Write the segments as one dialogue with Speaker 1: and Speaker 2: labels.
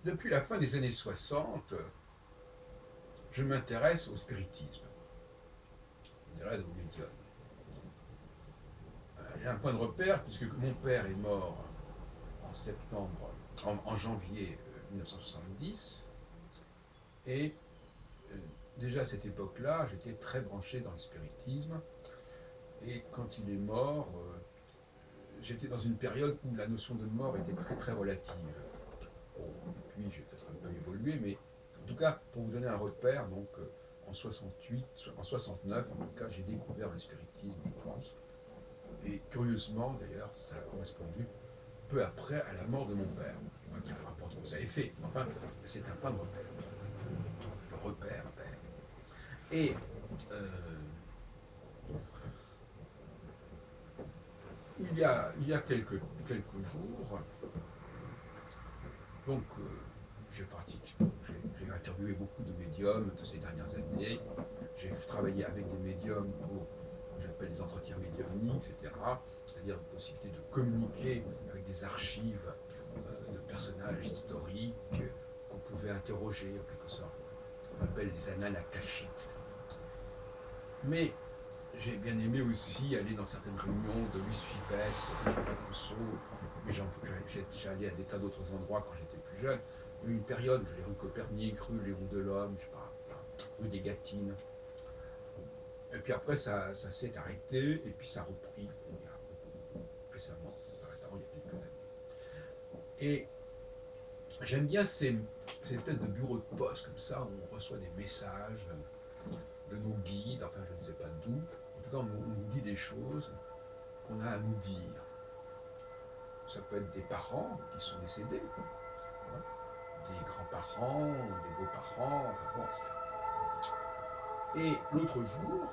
Speaker 1: Depuis la fin des années 60, je m'intéresse au spiritisme, je m'intéresse aux médiums. J'ai un point de repère puisque mon père est mort en septembre, en janvier 1970, et euh, déjà à cette époque-là, j'étais très branché dans le spiritisme, et quand il est mort, j'étais dans une période où la notion de mort était très très relative. Bon, depuis, j'ai peut-être un peu évolué, mais en tout cas, pour vous donner un repère, donc en 68, en 69, en tout cas, j'ai découvert le spiritisme, je pense. Et curieusement, d'ailleurs, ça a correspondu peu après à la mort de mon père. Qui a un rapport que vous avez fait, mais enfin, c'est un point de repère. Le repère père. Et euh, il y a quelques jours, donc j'ai interviewé beaucoup de médiums de ces dernières années. J'ai travaillé avec des médiums pour ce que j'appelle des entretiens médiumniques, etc. C'est-à-dire une possibilité de communiquer avec des archives de personnages historiques qu'on pouvait interroger en quelque sorte. Ce qu'on appelle les annales akashiques. Mais j'ai bien aimé aussi aller dans certaines réunions de Luis Fipes, de Jean-Paul Rousseau, mais j'allais à des tas d'autres endroits quand j'étais plus jeune. Il y a eu une période où j'allais rue Copernic, rue Léon Delhomme, je sais pas, rue des Gatines. Et puis après, ça s'est arrêté, et puis ça a repris, bon, il y a beaucoup, récemment, récemment, il y a quelques années. Et j'aime bien ces espèces de bureaux de poste comme ça, où on reçoit des messages de nos guides, enfin je ne sais pas d'où. En tout cas, on nous dit des choses qu'on a à nous dire. Ça peut être des parents qui sont décédés, hein, des grands-parents, des beaux-parents, enfin bon, etc. Et l'autre jour,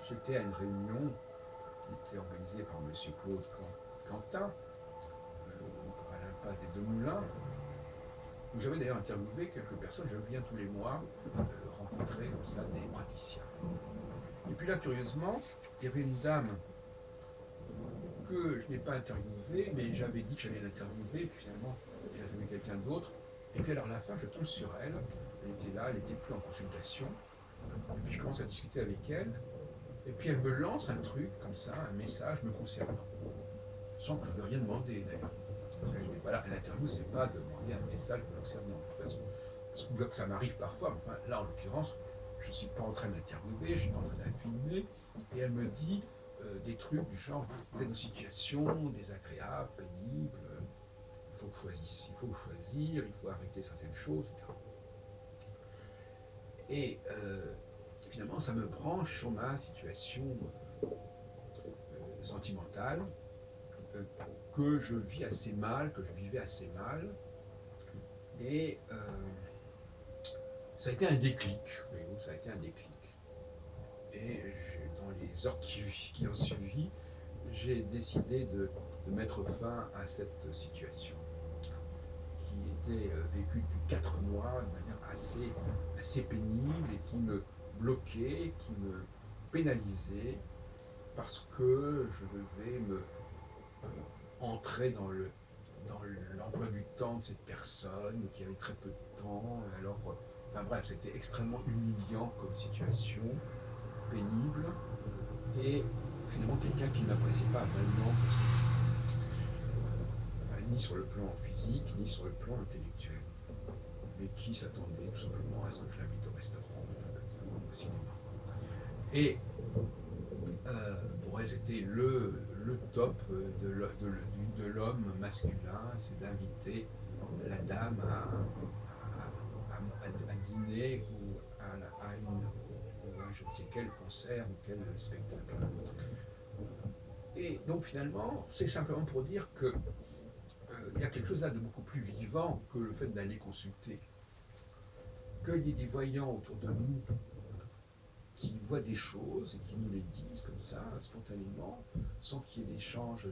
Speaker 1: j'étais à une réunion qui était organisée par M. Claude Quentin, à l'impasse des Deux Moulins, où j'avais d'ailleurs interviewé quelques personnes. Je viens tous les mois rencontrer comme ça des praticiens. Et puis là, curieusement, il y avait une dame que je n'ai pas interviewée, mais j'avais dit que j'allais l'interviewer, et puis finalement, j'ai interviewé quelqu'un d'autre. Et puis alors à la fin, je tombe sur elle. Elle était là, elle n'était plus en consultation. Et puis je commence à discuter avec elle. Et puis elle me lance un truc comme ça, un message me concernant. Sans que je ne lui ai rien demandé d'ailleurs. Parce que je n'ai pas là, l'interview, c'est pas de demander un message me concernant. De toute façon, ça m'arrive parfois, mais enfin, là en l'occurrence, je ne suis pas en train de l'interviewer, je ne suis pas en train de la filmer. Et elle me dit des trucs du genre, vous êtes dans une situation désagréable, pénible, il faut choisir, il faut arrêter certaines choses, etc. Et finalement, ça me branche sur ma situation sentimentale, euh, que je vis assez mal, que je vivais assez mal. Et ça a été un déclic, voyez-vous, ça a été un déclic. Et dans les heures qui ont suivi, j'ai décidé de mettre fin à cette situation qui était vécue depuis 4 mois de manière assez pénible et qui me bloquait, qui me pénalisait parce que je devais me entrer dans l'emploi du temps de cette personne qui avait très peu de temps. Alors, enfin bref, c'était extrêmement humiliant comme situation, pénible, et finalement quelqu'un qui ne m'appréciait pas vraiment, ni sur le plan physique, ni sur le plan intellectuel, mais qui s'attendait tout simplement à ce que je l'invite au restaurant, comme ça, au cinéma. Et pour elle, c'était le top de l'homme masculin, c'est d'inviter la dame à dîner ou à je ne sais quel concert ou quel spectacle. Et donc finalement, c'est simplement pour dire que il y a quelque chose là de beaucoup plus vivant que le fait d'aller consulter. Qu'il y ait des voyants autour de nous qui voient des choses et qui nous les disent comme ça, spontanément, sans qu'il y ait d'échange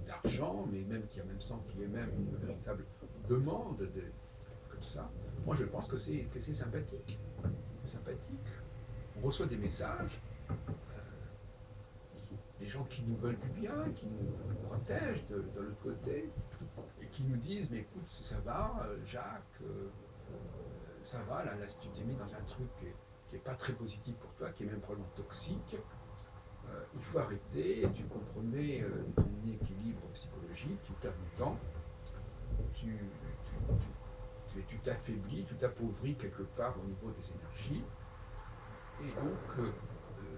Speaker 1: d'argent, mais même sans qu'il y ait même une véritable demande comme ça. Moi, je pense que c'est sympathique. Sympathique. On reçoit des messages des gens qui nous veulent du bien, qui nous protègent de l'autre côté, et qui nous disent, mais écoute, ça va, Jacques, ça va, là tu t'es mis dans un truc qui est pas très positif pour toi, qui est même probablement toxique, il faut arrêter, tu compromet ton équilibre psychologique, tu perds du temps, tu t'affaiblis, tu t'appauvris quelque part au niveau des énergies. Et donc,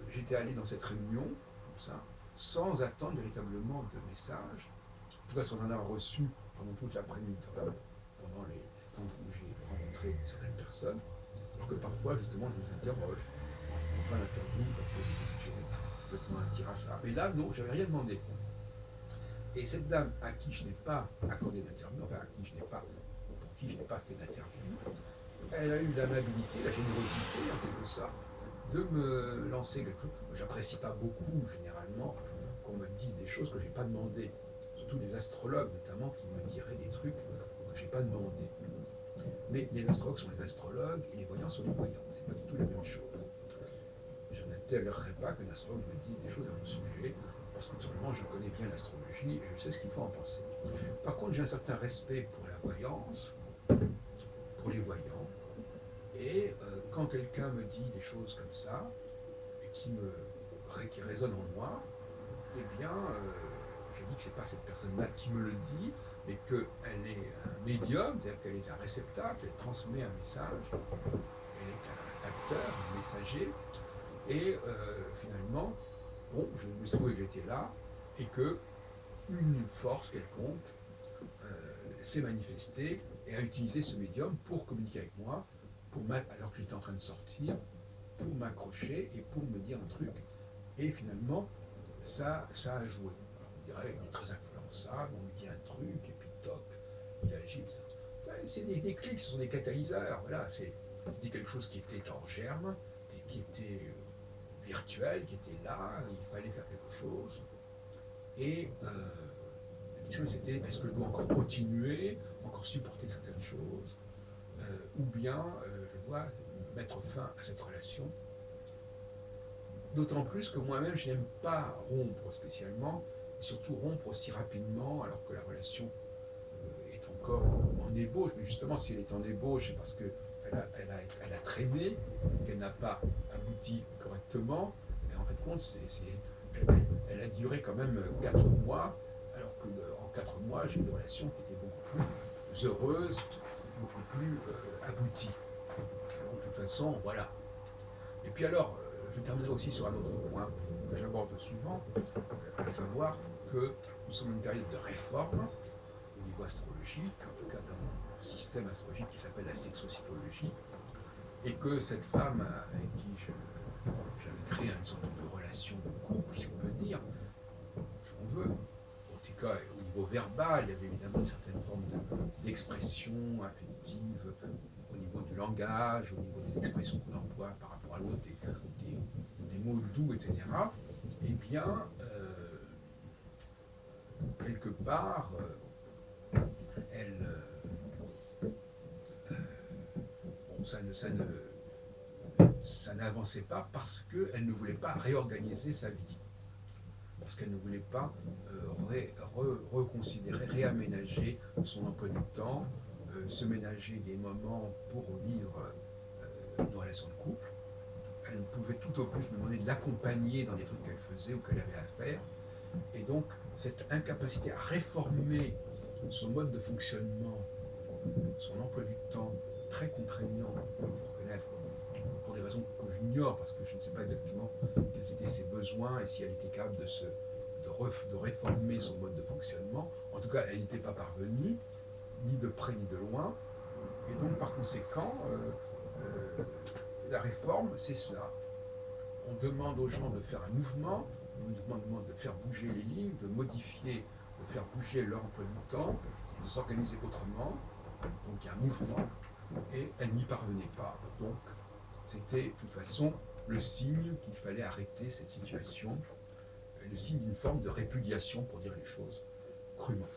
Speaker 1: j'étais allé dans cette réunion, comme ça, sans attendre véritablement de message, en tout cas sans en avoir reçu pendant toute l'après-midi, enfin, pendant les temps où j'ai rencontré certaines personnes, alors que parfois, justement, je les interroge, en fin d'interview, je leur pose des questions, complètement un tirage là. Mais là, non, j'avais rien demandé. Et cette dame à qui je n'ai pas accordé d'interview, enfin à qui je n'ai pas, pour qui je n'ai pas fait d'interview, elle a eu l'amabilité, la générosité en quelque sorte, de me lancer quelque chose. J'apprécie pas beaucoup généralement qu'on me dise des choses que j'ai pas demandé. Surtout des astrologues notamment qui me diraient des trucs que j'ai pas demandé. Mais les astrologues sont les astrologues et les voyants sont les voyants. C'est pas du tout la même chose. Je n'intéresserai pas qu'un astrologue me dise des choses à mon sujet, parce que tout simplement je connais bien l'astrologie et je sais ce qu'il faut en penser. Par contre, j'ai un certain respect pour la voyance, pour les voyants, et quand quelqu'un me dit des choses comme ça, et qui résonnent en moi, eh bien, je dis que c'est pas cette personne-là qui me le dit, mais qu'elle est un médium, c'est-à-dire qu'elle est un réceptacle, elle transmet un message, elle est un facteur, un messager, et finalement, bon, je me suis trouvé que j'étais là, et que une force quelconque s'est manifestée et a utilisé ce médium pour communiquer avec moi, alors que j'étais en train de sortir, pour m'accrocher et pour me dire un truc. Et finalement, ça a joué. Alors, on dirait qu'il est très influençable, on lui dit un truc, et puis toc, il agit. C'est des clics, ce sont des catalyseurs. Voilà, c'était quelque chose qui était en germe, qui était virtuel, qui était là, il fallait faire quelque chose. Et la question c'était, est-ce que je dois encore continuer, encore supporter certaines choses, ou bien je dois mettre fin à cette relation. D'autant plus que moi-même, je n'aime pas rompre spécialement, et surtout rompre aussi rapidement, alors que la relation est encore en ébauche. Mais justement, si elle est en ébauche, c'est parce qu'elle a traîné, qu'elle n'a pas abouti correctement. Et en fait, compte, elle a duré quand même 4 mois, alors qu'en 4 mois, j'ai une relation qui était beaucoup plus heureuse, beaucoup plus aboutie. Donc, de toute façon, voilà. Et puis alors, je terminerai aussi sur un autre point que j'aborde souvent, à savoir que nous sommes dans une période de réforme au niveau astrologique, en tout cas dans un système astrologique qui s'appelle la sexocytologie, et que cette femme avec qui j'avais créé une sorte de relation de couple, si on peut dire, si on veut, en tout cas au niveau verbal, il y avait évidemment une certaine forme d'expression affective au niveau du langage, au niveau des expressions qu'on emploie par rapport à l'autre, des mots doux, etc. Eh bien, quelque part, elle, bon, ça n'avançait pas parce qu'elle ne voulait pas réorganiser sa vie, parce qu'elle ne voulait pas reconsidérer, réaménager son emploi du temps, se ménager des moments pour vivre une relation de couple. Elle pouvait tout au plus me demander de l'accompagner dans des trucs qu'elle faisait ou qu'elle avait à faire. Et donc, cette incapacité à réformer son mode de fonctionnement, son emploi du temps très contraignant, il faut reconnaître, pour des raisons que j'ignore, parce que je ne sais pas exactement quels étaient ses besoins et si elle était capable de réformer son mode de fonctionnement. En tout cas, elle n'était pas parvenue, ni de près ni de loin. Et donc, par conséquent, la réforme, c'est cela. On demande aux gens de faire un mouvement, on demande de faire bouger les lignes, de modifier, de faire bouger leur emploi du temps, de s'organiser autrement. Donc il y a un mouvement, et elle n'y parvenait pas. Donc c'était de toute façon le signe qu'il fallait arrêter cette situation, le signe d'une forme de répudiation, pour dire les choses crûment.